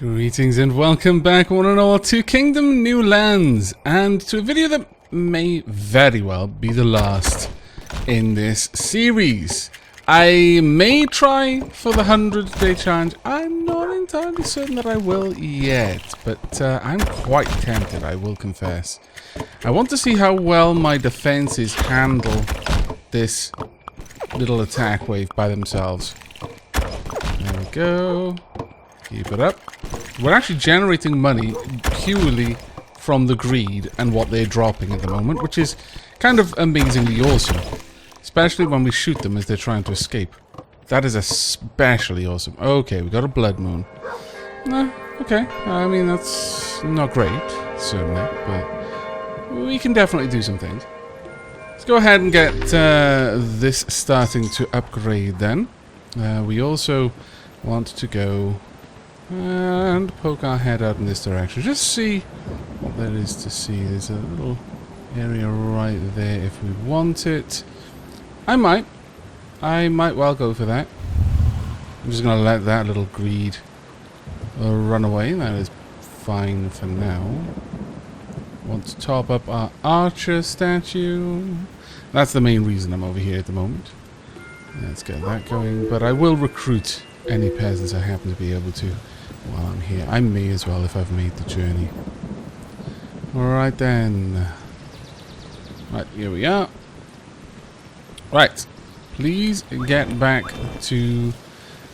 Greetings and welcome back, one and all, to Kingdom New Lands, and to a video that may very well be the last in this series. I may try for the 100-day challenge. I'm not entirely certain that I will yet, but I'm quite tempted, I will confess. I want to see how well my defenses handle this little attack wave by themselves. There we go. Keep it up. We're actually generating money purely from the greed and what they're dropping at the moment, which is kind of amazingly awesome. Especially when we shoot them as they're trying to escape. That is especially awesome. Okay, we got a blood moon. Okay. I mean, that's not great, certainly, but we can definitely do some things. Let's go ahead and get this starting to upgrade then. We also want to go and poke our head out in this direction. Just see what there is to see. There's a little area right there if we want it. I might well go for that. I'm just going to let that little greed run away. That is fine for now. Want to top up our archer statue. That's the main reason I'm over here at the moment. Let's get that going. But I will recruit any peasants I happen to be able to while I'm here. I may as well if I've made the journey. Alright then. Right, here we are. Right. Please get back to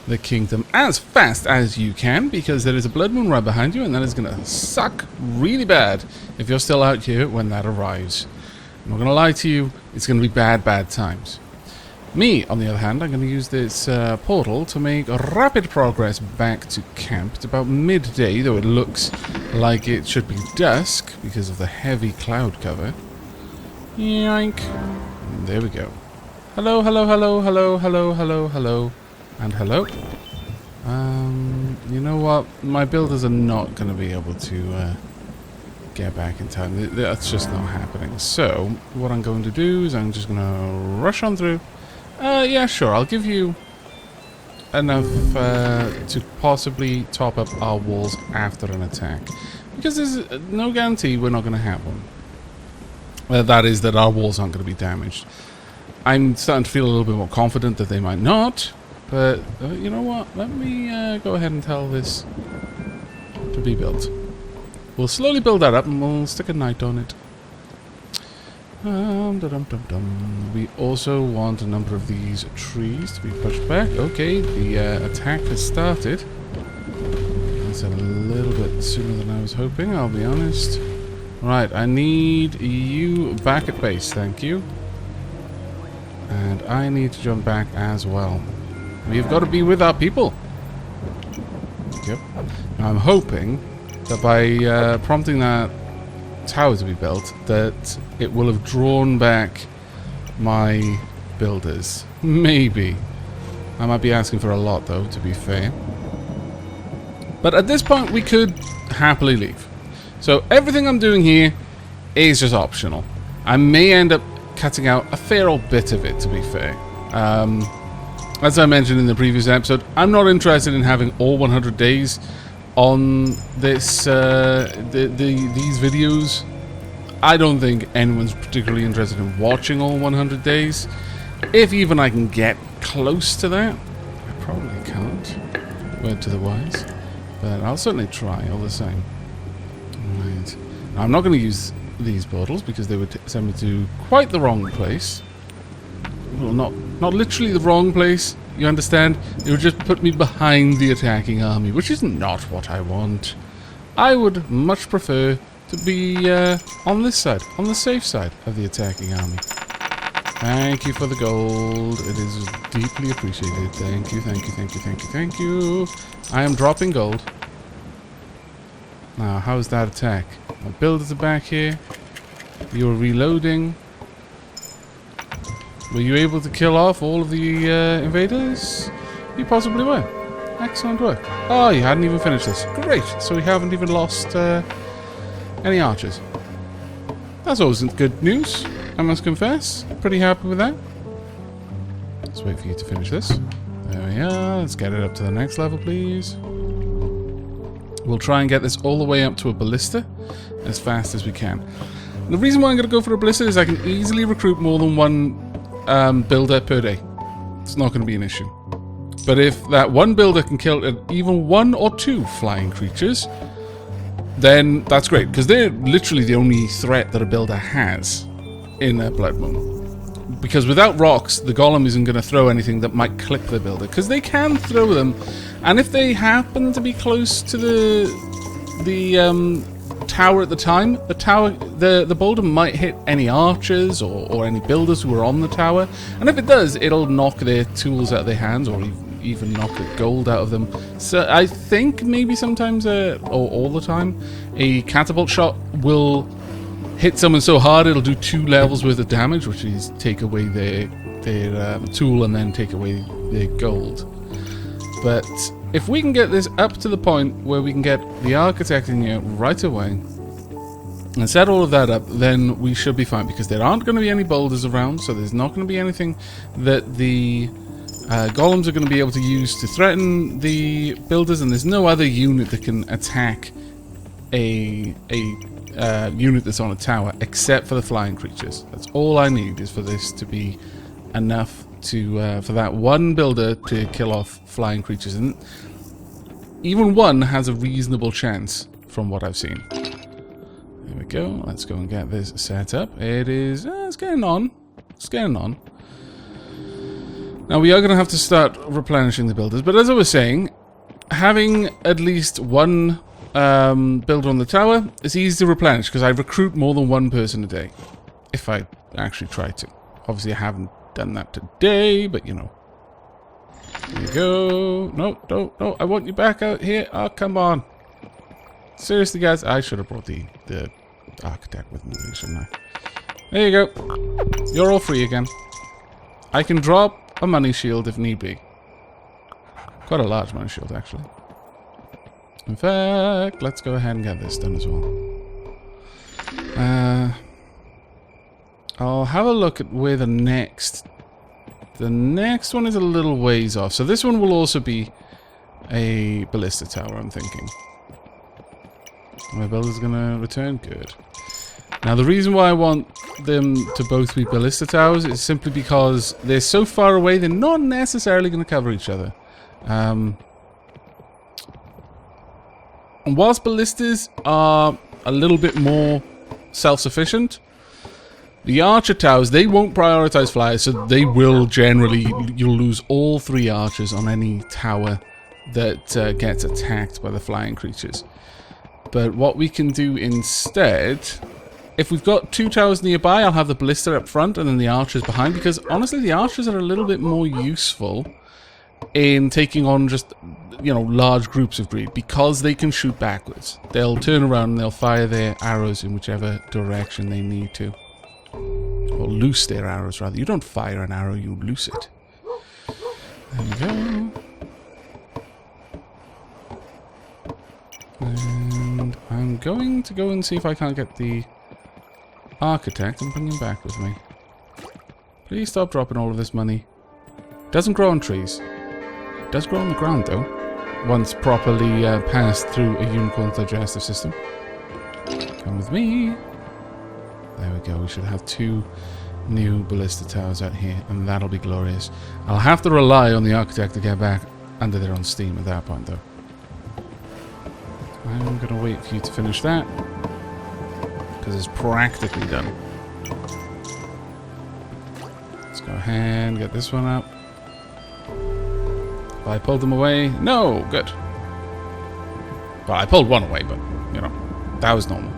the kingdom as fast as you can, because there is a blood moon right behind you, and that is going to suck really bad if you're still out here when that arrives. I'm not going to lie to you, it's going to be bad times. Me, on the other hand, I'm going to use this portal to make rapid progress back to camp. It's about midday, though it looks like it should be dusk because of the heavy cloud cover. Yoink. And there we go. Hello, hello, hello, hello, hello, hello, hello, and hello. You know what? My builders are not going to be able to get back in time. That's just not happening. So, what I'm going to do is I'm just going to rush on through. Yeah, sure. I'll give you enough to possibly top up our walls after an attack. Because there's no guarantee we're not going to have one. That is, that our walls aren't going to be damaged. I'm starting to feel a little bit more confident that they might not. But, you know what? Let me go ahead and tell this to be built. We'll slowly build that up and we'll stick a knight on it. We also want a number of these trees to be pushed back. Okay, the attack has started. That's a little bit sooner than I was hoping, I'll be honest. Right, I need you back at base, thank you. And I need to jump back as well. We've got to be with our people. Yep. Now I'm hoping that by prompting that tower to be built, that it will have drawn back my builders. Maybe. I might be asking for a lot though, to be fair. But at this point we could happily leave. So everything I'm doing here is just optional. I may end up cutting out a fair old bit of it, to be fair. As I mentioned in the previous episode, I'm not interested in having all 100 days on this these videos. I don't think anyone's particularly interested in watching all 100 days. If even I can get close to that. I probably can't. Word to the wise. But I'll certainly try all the same. Right. Now, I'm not going to use these portals because they would send me to quite the wrong place. Well, not literally the wrong place. You understand? It would just put me behind the attacking army, which is not what I want. I would much prefer to be on this side, on the safe side of the attacking army. Thank you for the gold. It is deeply appreciated. Thank you, thank you, thank you, thank you, thank you. I am dropping gold. Now, how's that attack? My builders are back here. You're reloading. Were you able to kill off all of the invaders? You possibly were. Excellent work. Oh, you hadn't even finished this. Great. So we haven't even lost any archers. That's always good news, I must confess. Pretty happy with that. Let's wait for you to finish this. There we are. Let's get it up to the next level, please. We'll try and get this all the way up to a ballista as fast as we can. And the reason why I'm going to go for a ballista is I can easily recruit more than one builder per day. It's not going to be an issue. But if that one builder can kill even 1 or 2 flying creatures, then that's great, because they're literally the only threat that a builder has in a Blood Moon. Because without rocks, the golem isn't going to throw anything that might clip the builder, because they can throw them, and if they happen to be close to the tower at the time, the boulder might hit any archers or any builders who are on the tower, and if it does, it'll knock their tools out of their hands, or even knock the gold out of them. So I think maybe sometimes, or all the time, a catapult shot will hit someone so hard it'll do 2 levels worth of damage, which is take away their tool and then take away their gold. But if we can get this up to the point where we can get the architect in here right away and set all of that up, then we should be fine, because there aren't going to be any boulders around, so there's not going to be anything that the golems are going to be able to use to threaten the builders, and there's no other unit that can attack a unit that's on a tower except for the flying creatures. That's all I need, is for this to be enough to for that one builder to kill off flying creatures, and even one has a reasonable chance from what I've seen. There we go. Let's go and get this set up. It is it's getting on. It's getting on. Now we are going to have to start replenishing the builders, but as I was saying, having at least one builder on the tower is easy to replenish, because I recruit more than one person a day, if I actually try to. Obviously I haven't done that today, but you know. There you go. No, no, I want you back out here. Oh, come on. Seriously, guys, I should have brought the architect with me, shouldn't I? There you go. You're all free again. I can drop a money shield if need be. Quite a large money shield, actually. In fact, let's go ahead and get this done as well. I'll have a look at where the next one is a little ways off. So this one will also be a ballista tower, I'm thinking. My builder's gonna return. Good. Now the reason why I want them to both be ballista towers is simply because they're so far away, they're not necessarily going to cover each other. And whilst ballistas are a little bit more self-sufficient, the archer towers, they won't prioritize flyers, so they will generally, you'll lose all 3 archers on any tower that gets attacked by the flying creatures. But what we can do instead, if we've got 2 towers nearby, I'll have the ballista up front and then the archers behind, because honestly the archers are a little bit more useful in taking on just, you know, large groups of greed, because they can shoot backwards. They'll turn around and they'll fire their arrows in whichever direction they need to. Or loose their arrows, rather. You don't fire an arrow, you loose it. There we go. And I'm going to go and see if I can't get the architect and bring him back with me. Please stop dropping all of this money. Doesn't grow on trees. It does grow on the ground though, once properly passed through a unicorn's digestive system. Come with me. There we go. We should have 2 new ballista towers out here, and that'll be glorious. I'll have to rely on the architect to get back under their own steam at that point though. I'm gonna wait for you to finish that, because it's practically done. Let's go ahead and get this one up. If I pulled them away, no, good. Well, I pulled one away, but you know, that was normal.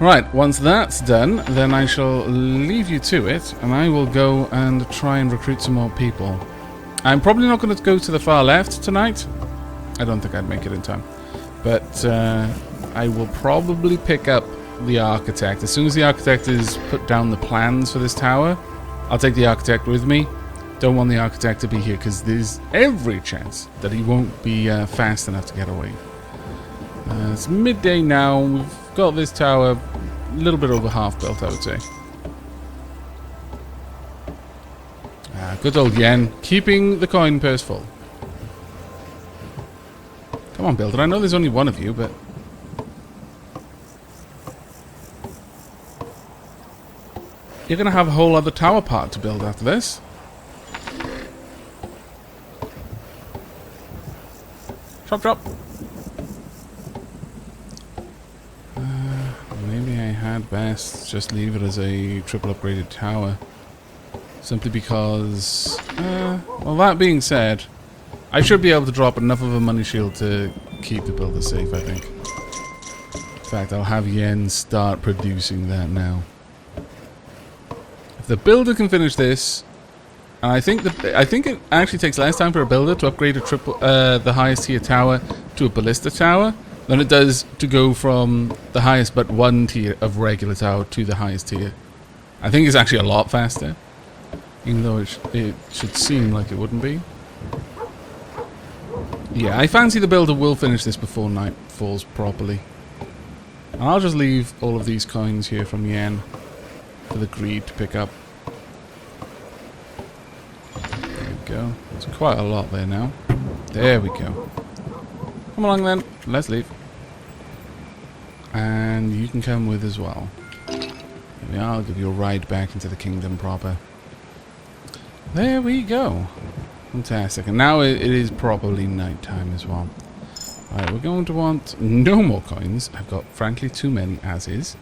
Right, once that's done, then I shall leave you to it, and I will go and try and recruit some more people. I'm probably not going to go to the far left tonight. I don't think I'd make it in time. But I will probably pick up the architect. As soon as the architect has put down the plans for this tower, I'll take the architect with me. Don't want the architect to be here, because there's every chance that he won't be fast enough to get away. It's midday now. We've got this tower a little bit over half built, I would say. Good old Yen, keeping the coin purse full. Come Come on, builder. I know there's only one of you, but... You're going to have a whole other tower part to build after this. Chop, chop. Maybe I had best just leave it as a triple upgraded tower. Simply because... well, that being said, I should be able to drop enough of a money shield to keep the builder safe, I think. In fact, I'll have Yen start producing that now. If the builder can finish this, and I think it actually takes less time for a builder to upgrade a the highest tier tower to a ballista tower than it does to go from the highest but one tier of regular tower to the highest tier. I think it's actually a lot faster, even though it should seem like it wouldn't be. Yeah, I fancy the builder will finish this before night falls properly. And I'll just leave all of these coins here from Yen for the greed to pick up. There we go. There's quite a lot there now. There we go. Come along then. Let's leave. And you can come with as well. Yeah, I'll give you a ride back into the kingdom proper. There we go. Fantastic. And now it is probably night time as well. Alright, we're going to want no more coins. I've got, frankly, too many as is.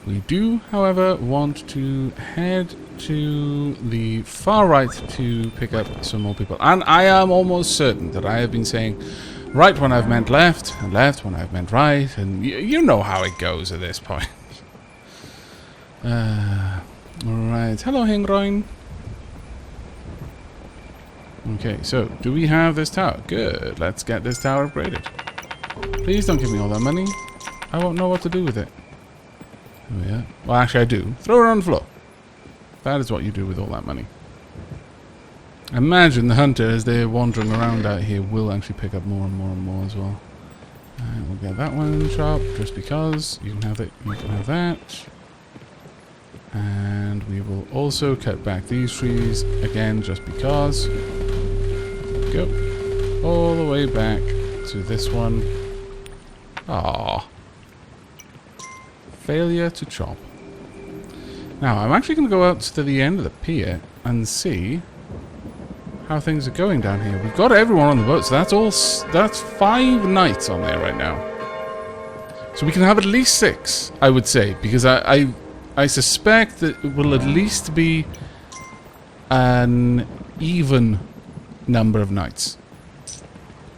We do, however, want to head to the far right to pick up some more people. And I am almost certain that I have been saying right when I've meant left, and left when I've meant right, and you know how it goes at this point. Alright, hello Hingroin. Okay, so, do we have this tower? Good, let's get this tower upgraded. Please don't give me all that money. I won't know what to do with it. Oh yeah. Well, actually I do. Throw it on the floor. That is what you do with all that money. Imagine the hunter, as they're wandering around out here, will actually pick up more and more and more as well. And we'll get that one chopped, just because. You can have it, you can have that. And we will also cut back these trees, again, just because. Go. All the way back to this one. Aww. Failure to chop. Now, I'm actually going to go out to the end of the pier and see how things are going down here. We've got everyone on the boat, so that's 5 knights on there right now. So we can have at least 6, I would say, because I suspect that it will at least be an even number of knights.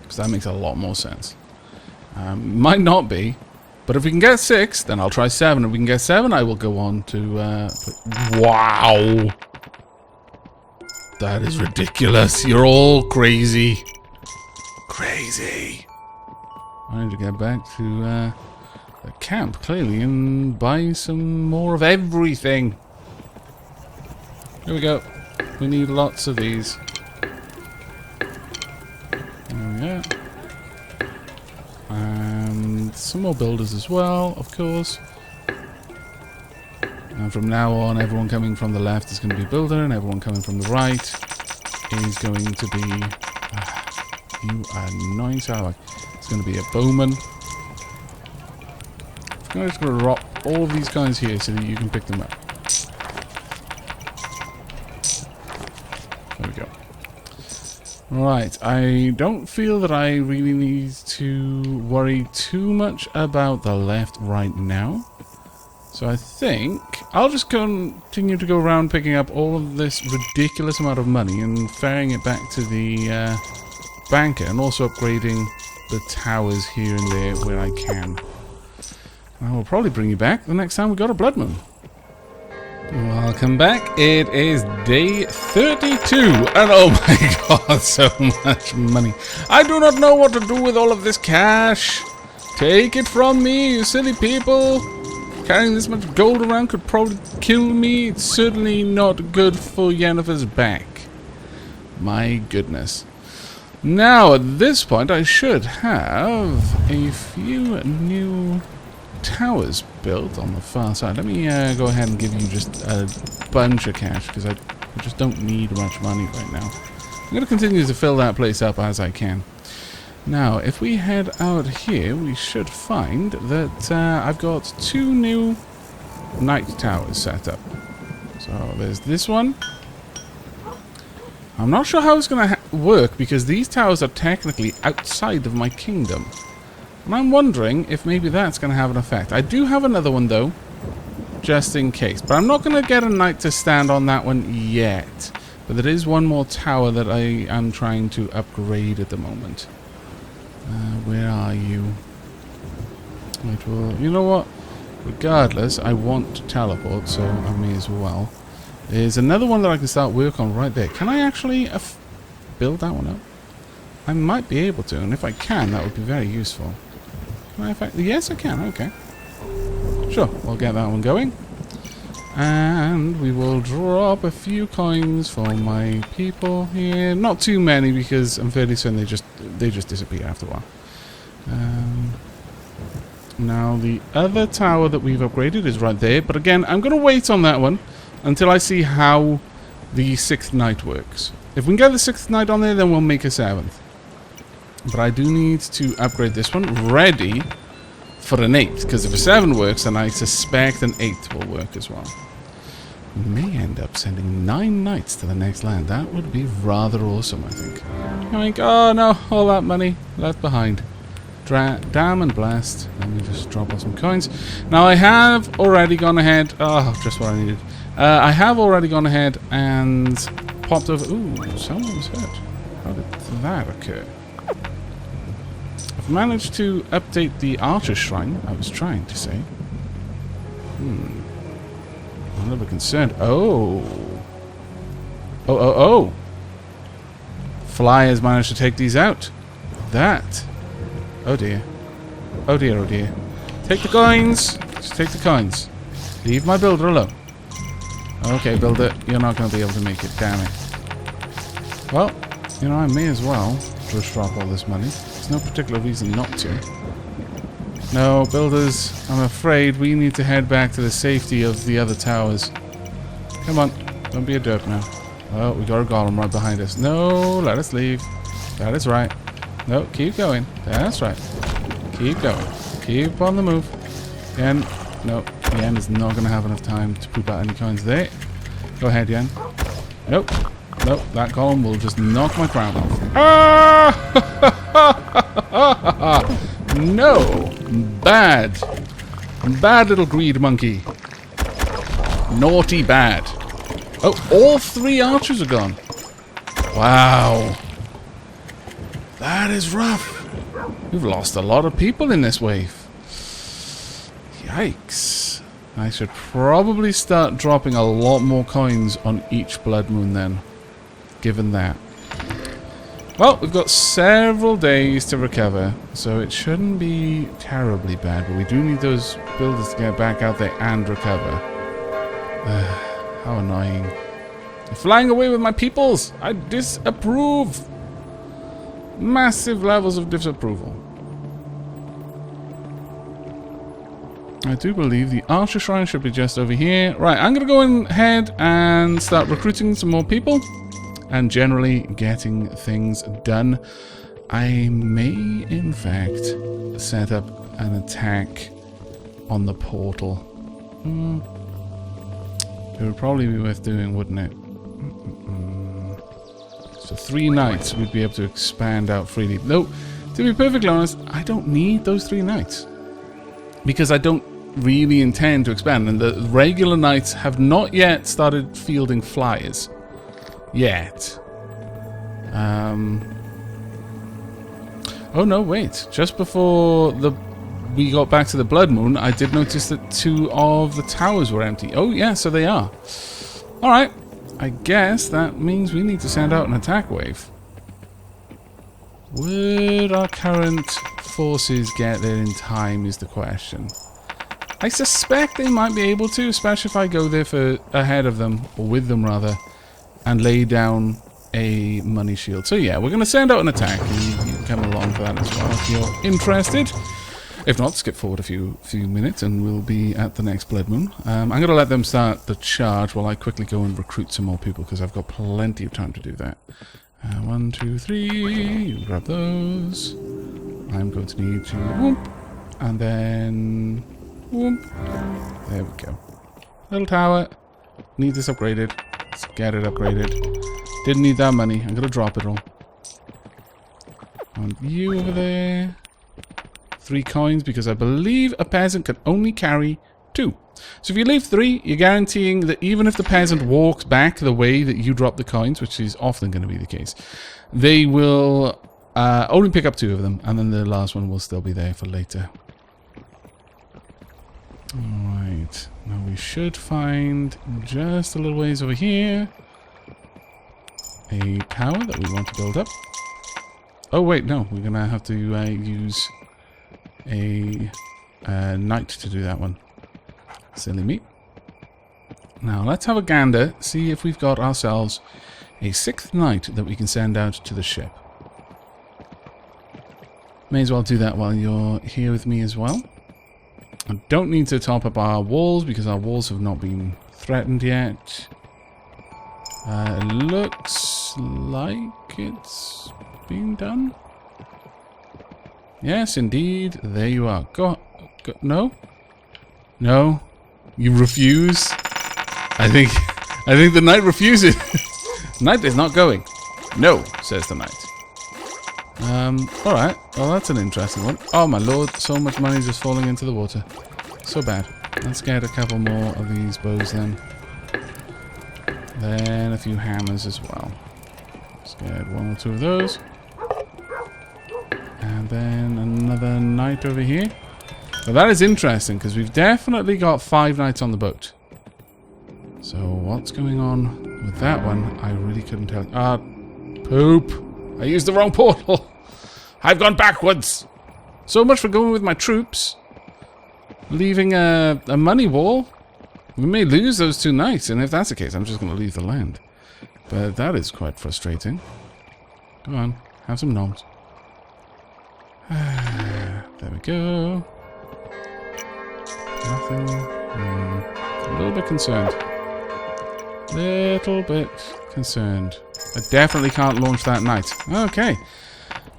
Because that makes a lot more sense. Might not be. But if we can get 6, then I'll try 7. If we can get 7, I will go on to... wow! That is ridiculous. You're all crazy. Crazy. I need to get back to the camp, clearly, and buy some more of everything. Here we go. We need lots of these. There we go. And some more builders as well, of course. And from now on, everyone coming from the left is going to be a builder, and everyone coming from the right is going to be... you annoying Aavak. It's going to be a bowman. I'm just going to drop all of these guys here so that you can pick them up. There we go. Right, I don't feel that I really need to worry too much about the left right now. So I think I'll just continue to go around picking up all of this ridiculous amount of money and ferrying it back to the banker, and also upgrading the towers here and there where I can. I will probably bring you back the next time we got a blood moon. Welcome back. It is day 32, and oh my god, so much money. I do not know what to do with all of this cash. Take it from me, you silly people. Carrying this much gold around could probably kill me. It's certainly not good for Yennefer's back. My goodness. Now, at this point, I should have a few new towers built on the far side. Let me go ahead and give you just a bunch of cash, because I just don't need much money right now. I'm going to continue to fill that place up as I can. Now, if we head out here, we should find that I've got 2 new night towers set up. So there's this one. I'm not sure how it's going to work because these towers are technically outside of my kingdom. And I'm wondering if maybe that's going to have an effect. I do have another one though, just in case. But I'm not going to get a knight to stand on that one yet. But there is one more tower that I am trying to upgrade at the moment. Where are you? Right, well, you know what? Regardless, I want to teleport, so I may as well. There's another one that I can start work on right there. Can I actually build that one up? I might be able to, and if I can, that would be very useful. Can I affect? Yes, I can. Okay. Sure, we'll get that one going. And we will drop a few coins for my people here. Not too many because I'm fairly certain they just disappear after a while. Now the other tower that we've upgraded is right there, but again I'm going to wait on that one until I see how the 6th night works. If we can get the 6th night on there, then we'll make a 7th. But I do need to upgrade this one ready for an 8th, because if a 7 works, then I suspect an 8th will work as well. We may end up sending 9 knights to the next land. That would be rather awesome, I think. Oh no, all that money left behind. Damn and blast. Let me just drop on some coins. Now I have already gone ahead. Oh, just what I needed. I have already gone ahead and popped over. Ooh, someone was hurt. How did that occur? I've managed to update the archer shrine. I was trying to say. I'm a little bit concerned. Oh. Oh. Fly has managed to take these out. That. Oh dear. Oh dear, oh dear. Take the coins! Just take the coins. Leave my builder alone. Okay, builder, you're not going to be able to make it, damn it. Well, you know, I may as well just drop all this money. There's no particular reason not to. No, builders, I'm afraid we need to head back to the safety of the other towers. Come on, don't be a derp now. Oh, we got a golem right behind us. No, let us leave. That is right. No, keep going. That's right. Keep going. Keep on the move. Yen. No, Yen is not going to have enough time to poop out any coins there. Go ahead, Yen. Nope. Nope, that column will just knock my crown off. Ah! No! Bad. Bad little greed monkey. Naughty bad. Oh, all 3 archers are gone. Wow. That is rough. We've lost a lot of people in this wave. Yikes. I should probably start dropping a lot more coins on each blood moon then. Given that. Well, we've got several days to recover, so it shouldn't be terribly bad, but we do need those builders to get back out there and recover. How annoying. You're flying away with my peoples! I disapprove! Massive levels of disapproval. I do believe the archer shrine should be just over here. Right, I'm going to go ahead and start recruiting some more people and generally getting things done. I may, in fact, set up an attack on the portal. It would probably be worth doing, wouldn't it? So 3 knights we'd be able to expand out freely. Though, to be perfectly honest, I don't need those 3 knights. Because I don't really intend to expand. And the regular knights have not yet started fielding flyers. Yet. Oh no, wait. Just before we got back to the Blood Moon, I did notice that 2 of the towers were empty. Oh yeah, so they are. Alright. I guess that means we need to send out an attack wave. Would our current forces get there in time is the question. I suspect they might be able to, especially if I go there ahead of them, or with them rather, and lay down a money shield. So yeah, we're going to send out an attack, and you can come along for that as well if you're interested. If not, skip forward a few minutes and we'll be at the next Blood Moon. I'm going to let them start the charge while I quickly go and recruit some more people because I've got plenty of time to do that. 1, 2, 3. You grab those. I'm going to need to whoop, and then whoop. There we go. Little tower. Need this upgraded. Let's get it upgraded. Didn't need that money. I'm going to drop it all. And you over there. 3 coins, because I believe a peasant can only carry 2. So if you leave 3, you're guaranteeing that even if the peasant walks back the way that you drop the coins, which is often going to be the case, they will only pick up 2 of them, and then the last one will still be there for later. Alright, now we should find just a little ways over here a tower that we want to build up. Oh wait, no, we're going to have to use a knight to do that one. Silly me. Now let's have a gander, see if we've got ourselves a 6th knight that we can send out to the ship. May as well do that while you're here with me as well. I don't need to top up our walls because our walls have not been threatened yet. It looks like it's been done. Yes, indeed. There you are. Go. No? No? You refuse? I think the knight refuses. Knight is not going. No, says the knight. Alright. Well, that's an interesting one. Oh my lord, so much money is just falling into the water. So bad. Let's get a couple more of these bows then. Then a few hammers as well. Let's get 1 or 2 of those. And then another knight over here. Well, that is interesting, because we've definitely got 5 knights on the boat. So, what's going on with that one? I really couldn't tell. Poop. I used the wrong portal. I've gone backwards. So much for going with my troops. Leaving a money wall. We may lose those 2 knights, and if that's the case, I'm just going to leave the land. But that is quite frustrating. Come on, have some gnomes. There we go. Nothing. A little bit concerned. Little bit concerned. I definitely can't launch that knight. Okay.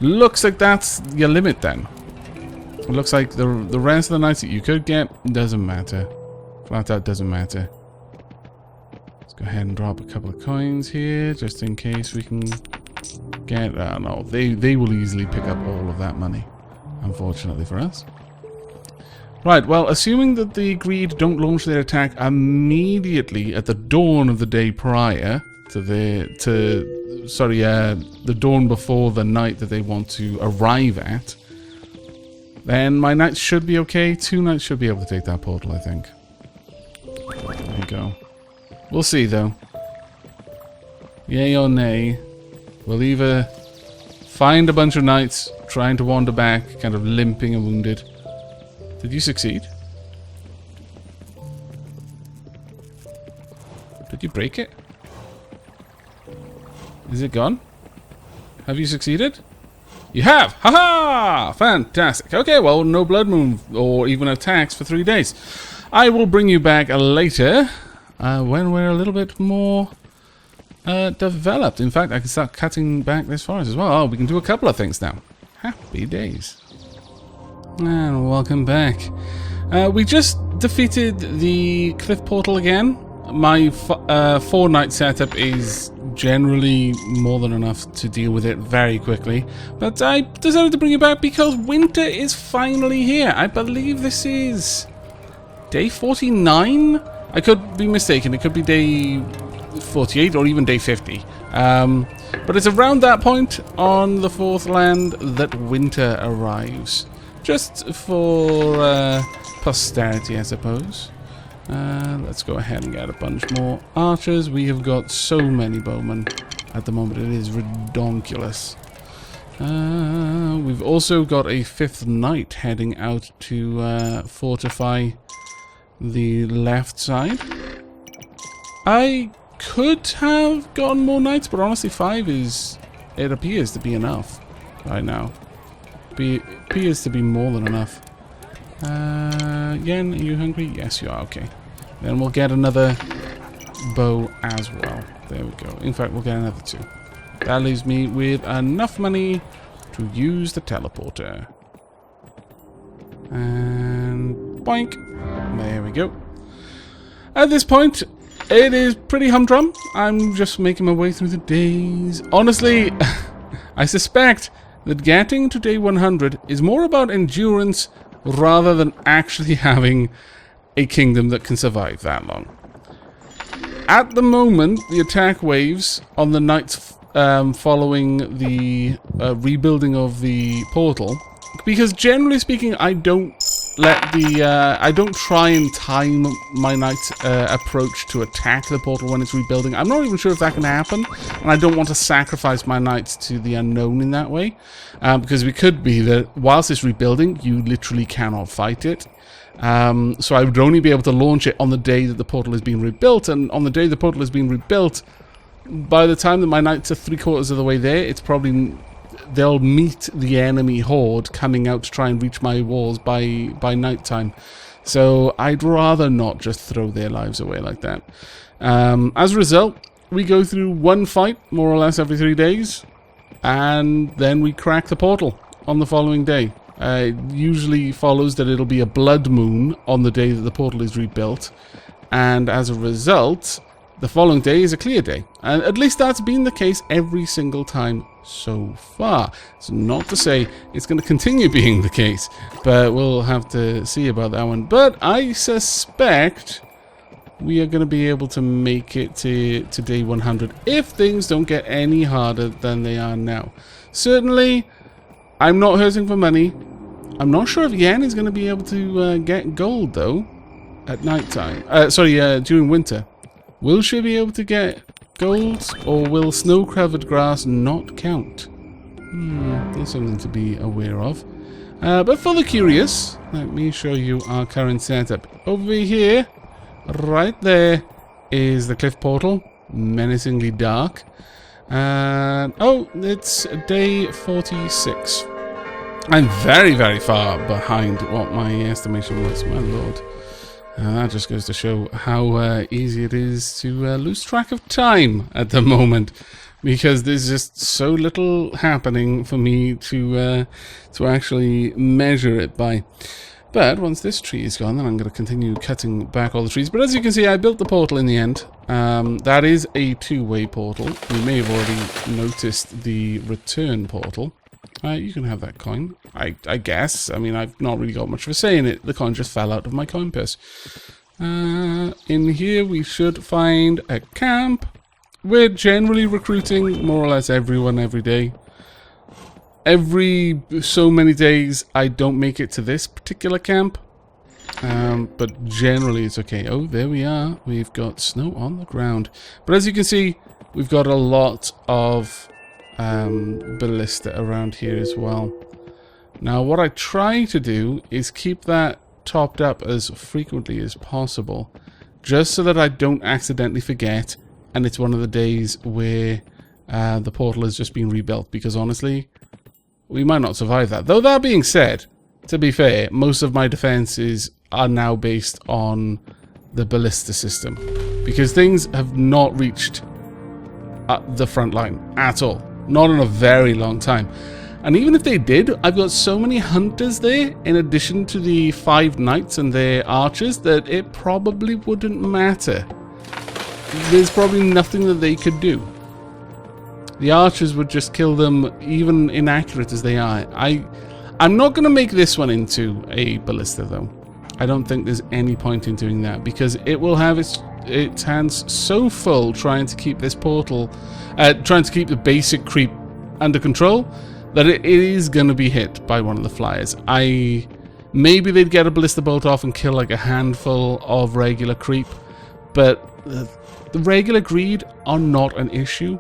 Looks like that's your limit then. It looks like the rest of the knights that you could get doesn't matter. Flat out doesn't matter. Let's go ahead and drop a couple of coins here, just in case we can get... no, they will easily pick up all of that money, unfortunately for us. Right, well, assuming that the greed don't launch their attack immediately at the dawn of the day prior to the dawn before the night that they want to arrive at, then my knights should be okay. 2 knights should be able to take that portal, I think. There you go. We'll see, though. Yay or nay. We'll either find a bunch of knights trying to wander back, kind of limping and wounded. Did you succeed? Did you break it? Is it gone? Have you succeeded? You have! Haha! Fantastic. Okay, well, no blood moon or even attacks for 3 days. I will bring you back later when we're a little bit more developed. In fact, I can start cutting back this forest as well. Oh, we can do a couple of things now. Happy days. And welcome back. We just defeated the cliff portal again. My 4-night setup is generally more than enough to deal with it very quickly. But I decided to bring it back because winter is finally here. I believe this is day 49? I could be mistaken. It could be day 48 or even day 50. But it's around that point on the 4th land that winter arrives. Just for posterity, I suppose. Let's go ahead and get a bunch more archers. We have got so many bowmen at the moment. It is redonkulous. We've also got a 5th knight heading out to fortify the left side. I could have gotten more knights, but honestly 5 is... it appears to be enough right now. Appears to be more than enough. Yen, are you hungry? Yes, you are. Okay. Then we'll get another bow as well. There we go. In fact, we'll get another 2. That leaves me with enough money to use the teleporter. Boink. There we go. At this point, it is pretty humdrum. I'm just making my way through the days. Honestly, I suspect that getting to day 100 is more about endurance rather than actually having a kingdom that can survive that long. At the moment, the attack waves on the nights following the rebuilding of the portal, because generally speaking, I don't try and time my knight's approach to attack the portal when it's rebuilding. I'm not even sure if that can happen, and I don't want to sacrifice my knights to the unknown in that way, because it could be that whilst it's rebuilding, you literally cannot fight it. So I would only be able to launch it on the day that the portal is being rebuilt, and on the day the portal is being rebuilt, by the time that my knights are 3/4 of the way there, it's probably... they'll meet the enemy horde coming out to try and reach my walls by night time. So I'd rather not just throw their lives away like that. As a result, we go through one fight, more or less every 3 days, and then we crack the portal on the following day. It usually follows that it'll be a blood moon on the day that the portal is rebuilt, and as a result, the following day is a clear day. And at least that's been the case every single time so far. It's not to say it's going to continue being the case, but we'll have to see about that one. But I suspect we are going to be able to make it to day 100 if things don't get any harder than they are now. Certainly, I'm not hurting for money. I'm not sure if Yen is going to be able to get gold, though, at night time. During winter. Will she be able to get gold, or will snow-covered grass not count? That's something to be aware of. But for the curious, let me show you our current setup. Over here, right there, is the cliff portal, menacingly dark. Oh, it's day 46. I'm very, very far behind what my estimation was, my lord. That just goes to show how easy it is to lose track of time at the moment, because there's just so little happening for me to actually measure it by. But once this tree is gone, then I'm going to continue cutting back all the trees. But as you can see, I built the portal in the end. That is a two-way portal. You may have already noticed the return portal. You can have that coin, I guess. I mean, I've not really got much of a say in it. The coin just fell out of my coin purse. In here, we should find a camp. We're generally recruiting more or less everyone every day. Every so many days, I don't make it to this particular camp. But generally, it's okay. Oh, there we are. We've got snow on the ground. But as you can see, we've got a lot of ballista around here as well. Now what I try to do is keep that topped up as frequently as possible, just so that I don't accidentally forget and it's one of the days where the portal has just been rebuilt, because honestly we might not survive that. Though that being said, to be fair, most of my defenses are now based on the ballista system, because things have not reached the front line at all. Not in a very long time. And even if they did, I've got so many hunters there, in addition to the 5 knights and their archers, that it probably wouldn't matter. There's probably nothing that they could do. The archers would just kill them, even inaccurate as they are. I'm not going to make this one into a ballista, though. I don't think there's any point in doing that, because it will have its hands so full trying to keep this portal, trying to keep the basic creep under control, that it is going to be hit by one of the flyers. Maybe they'd get a ballista bolt off and kill like a handful of regular creep, but the regular greed are not an issue.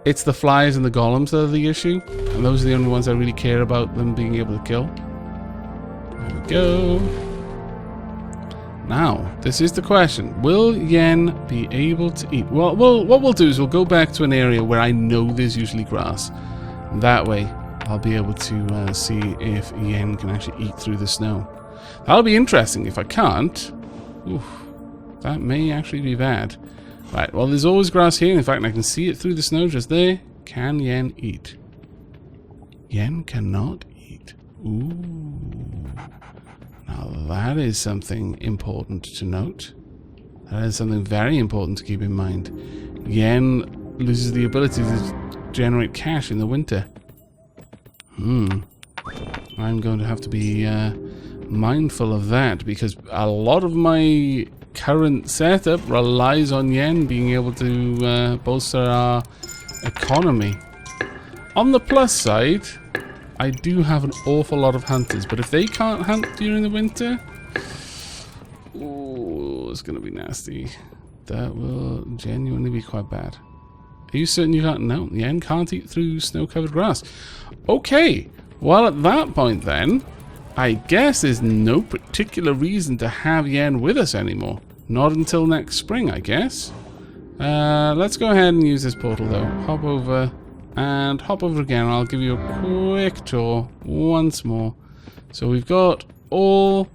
It's the flyers and the golems that are the issue, and those are the only ones I really care about them being able to kill. There we go. Now, this is the question. Will Yen be able to eat? Well, what we'll do is we'll go back to an area where I know there's usually grass. That way, I'll be able to see if Yen can actually eat through the snow. That'll be interesting. If I can't, oof, that may actually be bad. Right, well, there's always grass here. In fact, I can see it through the snow just there. Can Yen eat? Yen cannot eat. Ooh. Now that is something important to note. That is something very important to keep in mind. Yen loses the ability to generate cash in the winter. I'm going to have to be mindful of that, because a lot of my current setup relies on yen being able to bolster our economy. On the plus side, I do have an awful lot of hunters, but if they can't hunt during the winter, ooh, it's going to be nasty. That will genuinely be quite bad. Are you certain you can't? No, yen can't eat through snow-covered grass. Okay, well at that point then, I guess there's no particular reason to have yen with us anymore. Not until next spring, I guess. Let's go ahead and use this portal though. Hop over and hop over again. I'll give you a quick tour once more. So we've got all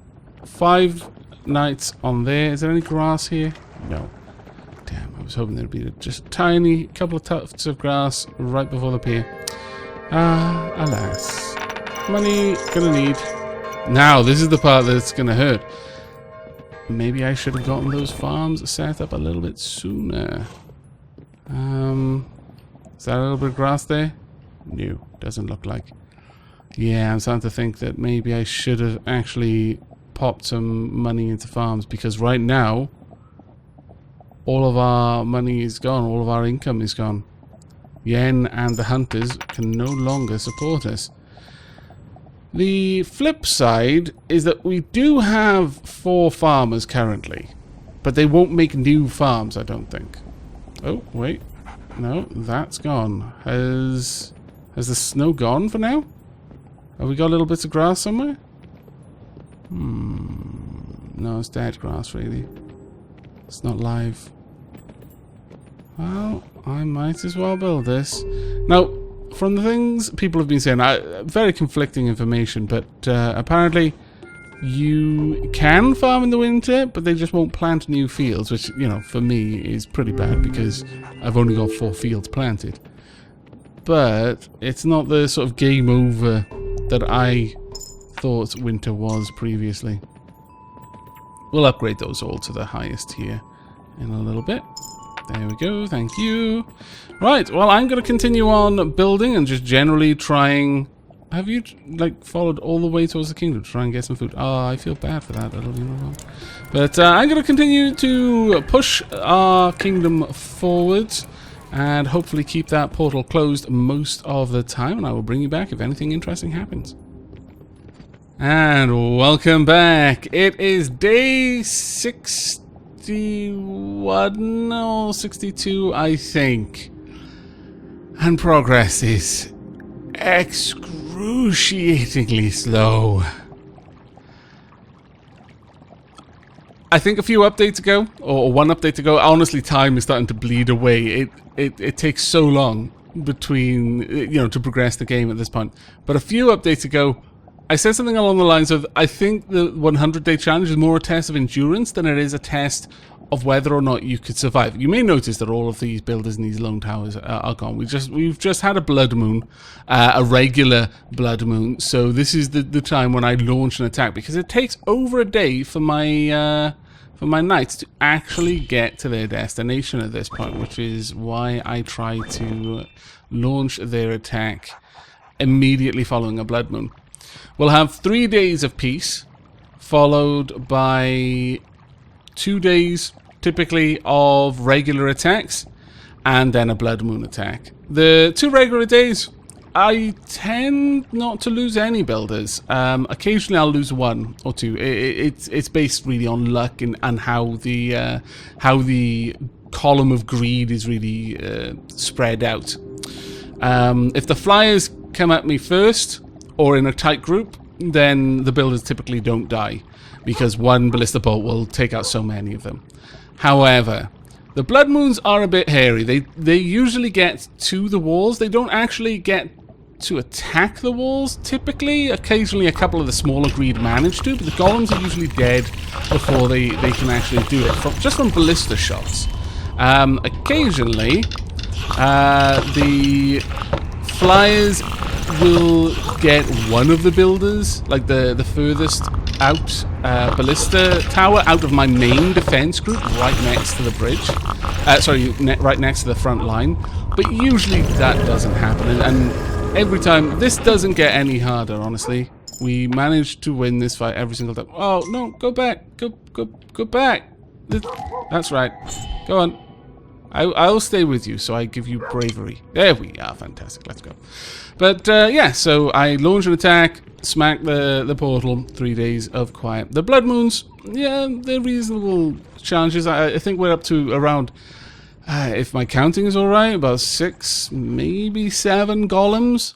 5 nights on there. Is there any grass here? No. Damn, I was hoping there'd be just a tiny couple of tufts of grass right before the pier. Alas. Money gonna need. Now, this is the part that's gonna hurt. Maybe I should have gotten those farms set up a little bit sooner. Is that a little bit of grass there? No, doesn't look like. Yeah, I'm starting to think that maybe I should have actually popped some money into farms, because right now, all of our money is gone, all of our income is gone. Yen and the hunters can no longer support us. The flip side is that we do have 4 farmers currently, but they won't make new farms, I don't think. Oh, wait. No, that's gone. Has the snow gone for now? Have we got little bits of grass somewhere? No, it's dead grass, really. It's not live. Well, I might as well build this. Now, from the things people have been saying, very conflicting information, but apparently you can farm in the winter, but they just won't plant new fields, which, you know, for me is pretty bad because I've only got 4 fields planted. But it's not the sort of game over that I thought winter was previously. We'll upgrade those all to the highest here in a little bit. There we go, thank you. Right, well, I'm going to continue on building and just generally trying... Have you, like, followed all the way towards the kingdom to try and get some food? Oh, I feel bad for that. That'll be wrong. But I'm going to continue to push our kingdom forward and hopefully keep that portal closed most of the time. And I will bring you back if anything interesting happens. And welcome back. It is day 61 or 62, I think. And progress is excruciatingly slow. I think a few updates ago, or 1 update ago, honestly time is starting to bleed away. It takes so long between, you know, to progress the game at this point. But a few updates ago, I said something along the lines of, I think the 100-day challenge is more a test of endurance than it is a test of whether or not you could survive. You may notice that all of these builders in these lone towers are gone. We've just had a blood moon, a regular blood moon. So this is the time when I launch an attack, because it takes over a day for my knights to actually get to their destination at this point, which is why I try to launch their attack immediately following a blood moon. We'll have 3 days of peace, followed by 2 days, typically, of regular attacks, and then a blood moon attack. The 2 regular days, I tend not to lose any builders. Occasionally I'll lose 1 or 2. It's based really on luck and how the column of greed is really spread out. If the flyers come at me first, or in a tight group, then the builders typically don't die, because 1 ballista bolt will take out so many of them. However, the blood moons are a bit hairy. They usually get to the walls. They don't actually get to attack the walls, typically. Occasionally a couple of the smaller greed manage to, but the golems are usually dead before they can actually do it, just from ballista shots. Occasionally, the flyers will get one of the builders, like the furthest out ballista tower out of my main defense group right next to the bridge. Sorry, right next to the front line. But usually that doesn't happen. And every time, this doesn't get any harder, honestly. We managed to win this fight every single time. Oh, no, go back. Go back. That's right. Go on. I'll stay with you, so I give you bravery. There we are. Fantastic. Let's go. But, yeah, so I launch an attack, smack the portal, 3 days of quiet. The Blood Moons, yeah, they're reasonable challenges. I think we're up to around, if my counting is alright, about 6, maybe 7 golems.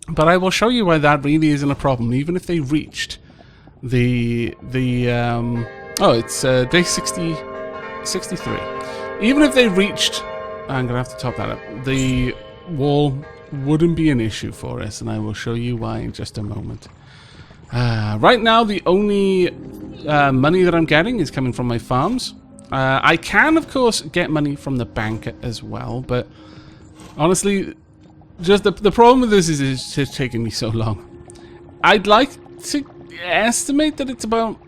But I will show you why that really isn't a problem, even if they reached it's day 63. Even if they reached, I'm going to have to top that up, the wall wouldn't be an issue for us, and I will show you why in just a moment. Right now, the only money that I'm getting is coming from my farms. I can, of course, get money from the bank as well, but honestly, just the problem with this is it's just taking me so long. I'd like to estimate that it's about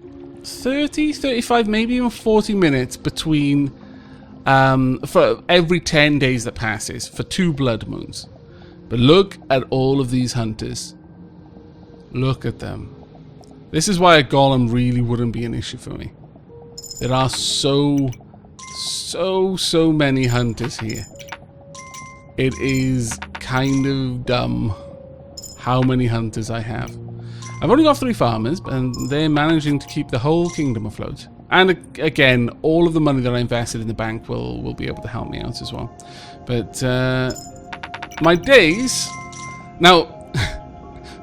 30, 35, maybe even 40 minutes between for every 10 days that passes for 2 blood moons. But look at all of these hunters. Look at them. This is why a golem really wouldn't be an issue for me. There are so many hunters here. It is kind of dumb how many hunters I have. I've only got 3 farmers, and they're managing to keep the whole kingdom afloat. And again, all of the money that I invested in the bank will be able to help me out as well. But my days... Now,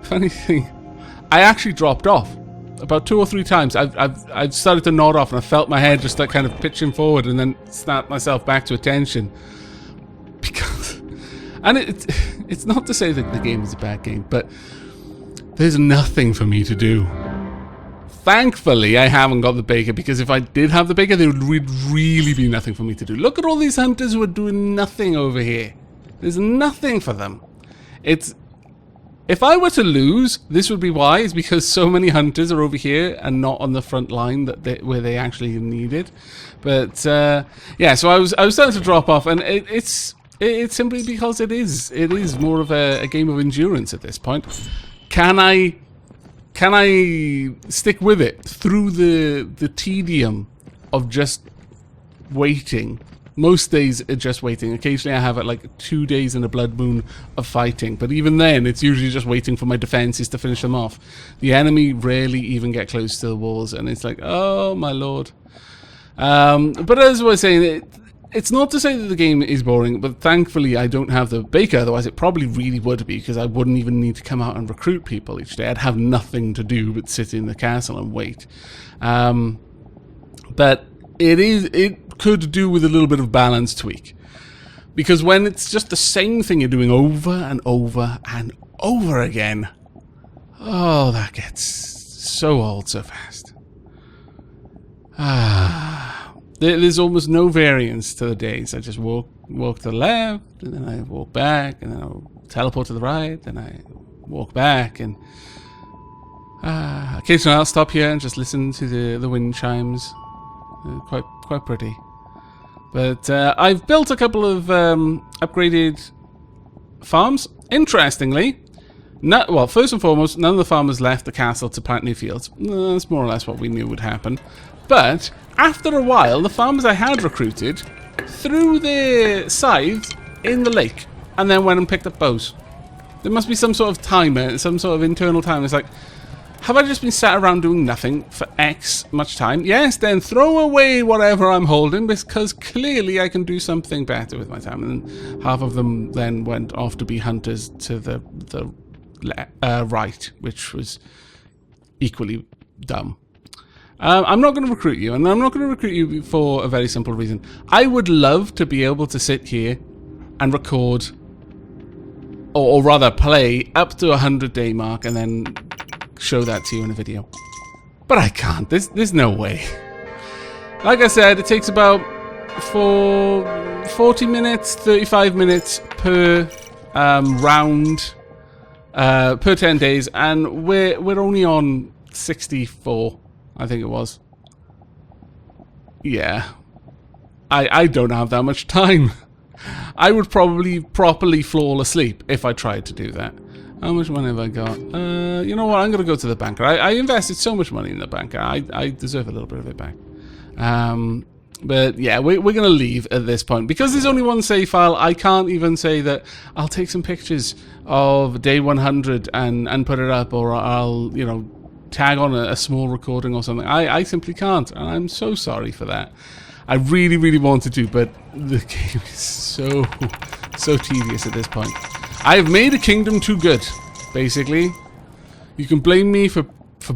funny thing, I actually dropped off about 2 or 3 times. I've started to nod off, and I felt my head just like kind of pitching forward, and then snapped myself back to attention. Because, and it's not to say that the game is a bad game, but there's nothing for me to do. Thankfully, I haven't got the baker, because if I did have the baker, there would really be nothing for me to do. Look at all these hunters who are doing nothing over here. There's nothing for them. If I were to lose, this would be why. It's because so many hunters are over here and not on the front line where they actually need it. But yeah, so I was starting to drop off, and it's simply because it is more of a game of endurance at this point. Can I stick with it through the tedium of just waiting? Most days are just waiting. Occasionally I have like 2 days in a blood moon of fighting, but even then it's usually just waiting for my defenses to finish them off. The enemy rarely even get close to the walls, and it's like, oh my lord. But as I was saying, it's not to say that the game is boring, but thankfully I don't have the baker, otherwise it probably really would be, because I wouldn't even need to come out and recruit people each day. I'd have nothing to do but sit in the castle and wait. But it could do with a little bit of balance tweak. Because when it's just the same thing you're doing over and over and over again, oh, that gets so old so fast. There's almost no variance to the days. I just walk to the left, and then I walk back, and then I'll teleport to the right, then I walk back, and occasionally I'll stop here and just listen to the wind chimes. Quite pretty. But I've built a couple of upgraded farms. Interestingly, well, first and foremost, none of the farmers left the castle to plant new fields. That's more or less what we knew would happen. But after a while, the farmers I had recruited threw their scythes in the lake and then went and picked up bows. There must be some sort of timer, some sort of internal timer. It's like, have I just been sat around doing nothing for X much time? Yes, then throw away whatever I'm holding, because clearly I can do something better with my time. And then half of them then went off to be hunters to the right, which was equally dumb. I'm not going to recruit you, and I'm not going to recruit you for a very simple reason. I would love to be able to sit here and record, or rather play, up to 100-day mark and then show that to you in a video. But I can't. There's no way. Like I said, it takes about 40 minutes, 35 minutes per round, per 10 days, and we're only on 64, I think it was. Yeah. I don't have that much time. I would probably properly fall asleep if I tried to do that. How much money have I got? You know what? I'm going to go to the banker. I invested so much money in the banker. I deserve a little bit of it back. But yeah, we're going to leave at this point. Because there's only one save file, I can't even say that I'll take some pictures of day 100 and put it up, or I'll, you know, tag on a small recording or something. I simply can't, and I'm so sorry for that. I really, really wanted to, but the game is so tedious at this point. I have made a kingdom too good, basically. You can blame me for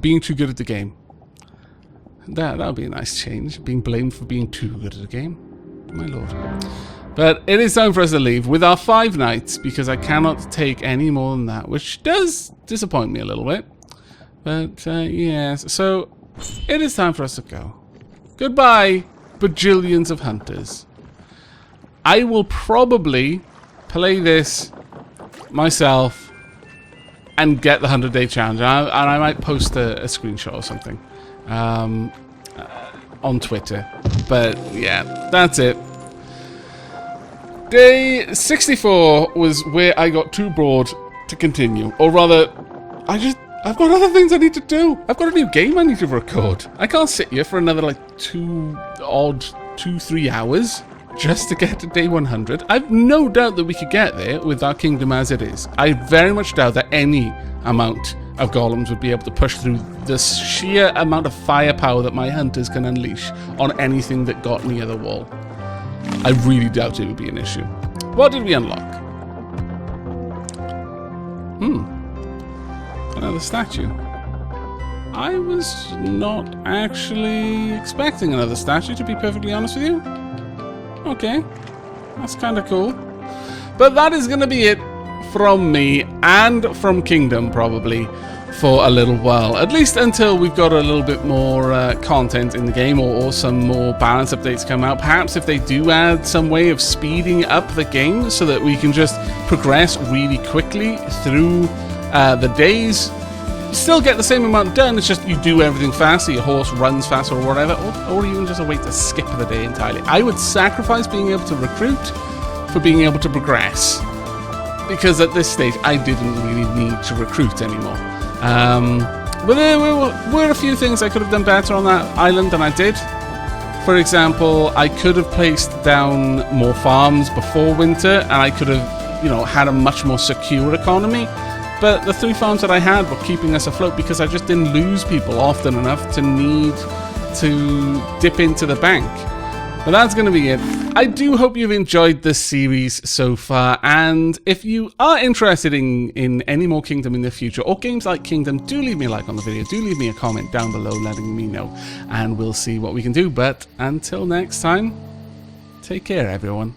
being too good at the game. That would be a nice change, being blamed for being too good at the game. My lord. But it is time for us to leave with our 5 nights, because I cannot take any more than that, which does disappoint me a little bit. But, yes, so it is time for us to go. Goodbye, bajillions of hunters. I will probably play this myself and get the 100-day challenge, and I might post a screenshot or something on Twitter. But yeah, that's it. Day 64 was where I got too bored to continue, or rather, I've got other things I need to do. I've got a new game I need to record. I can't sit here for another like 2-3 hours just to get to day 100. I've no doubt that we could get there with our kingdom as it is. I very much doubt that any amount of golems would be able to push through the sheer amount of firepower that my hunters can unleash on anything that got near the wall. I really doubt it would be an issue. What did we unlock? Another statue. I was not actually expecting another statue, to be perfectly honest with you. Okay, that's kind of cool. But that is going to be it from me and from Kingdom, probably, for a little while. At least until we've got a little bit more content in the game, or some more balance updates come out. Perhaps if they do add some way of speeding up the game so that we can just progress really quickly through the days. Still get the same amount done, it's just you do everything faster, your horse runs faster or whatever, or even just a way to skip the day entirely. I would sacrifice being able to recruit for being able to progress, because at this stage I didn't really need to recruit anymore. But there were a few things I could have done better on that island than I did. For example, I could have placed down more farms before winter, and I could have, you know, had a much more secure economy. But the 3 farms that I had were keeping us afloat because I just didn't lose people often enough to need to dip into the bank. But that's going to be it. I do hope you've enjoyed this series so far, and if you are interested in any more Kingdom in the future, or games like Kingdom, do leave me a like on the video, do leave me a comment down below letting me know, and we'll see what we can do. But until next time, take care everyone.